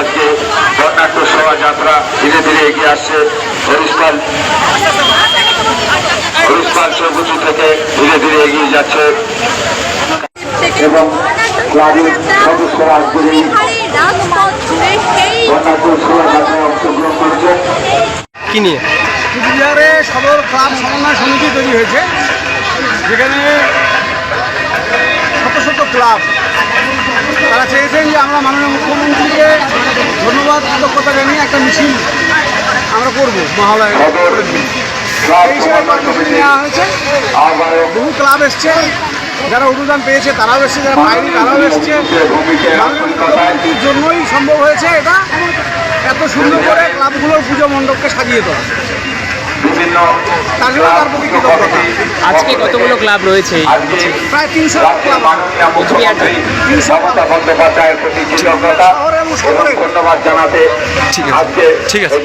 আজকে বর্ণাঢ্য শোভাযাত্রা ধীরে ধীরে এগিয়ে আসছে হরিশপাল চৌকুচি থেকে ধীরে ধীরে এগিয়ে যাচ্ছে এবং ক্লাবের সদস্যরা আজকের এই বর্ণাঢ্য শোভাযাত্রায় অংশগ্রহণ করছে। কি নিয়ে কুচবিহারে সদর ক্লাব সমন্বয় সমিতি তৈরি হয়েছে, যেখানে শত শত ক্লাব তারা চেয়েছেন যে আমরা মাননীয় মুখ্যমন্ত্রীকে ধন্যবাদ কৃতজ্ঞতা জানিয়ে একটা মিছিল আমরা করবো মহালয়া। এই হিসেবে কর্মসূচি নেওয়া হয়েছে। বহু ক্লাব এসছে, যারা অনুদান পেয়েছে তারাও এসছে, যারা পায়নি তারাও এসছে। মাননীয় মুখ্যমন্ত্রীর জন্যই সম্ভব হয়েছে এটা, এত সুন্দর করে ক্লাবগুলোর পুজো মণ্ডপকে সাজিয়ে দেওয়া। তার জন্য তার প্রতি কৃতজ্ঞতা। আজকে কতগুলো ক্লাব রয়েছে? প্রায় 300 ক্লাব। বন্দ্যোপাধ্যায়ের প্রতি কৃতজ্ঞতা শহরে এবং শহরে ধন্যবাদ জানাতে ঠিক আছে।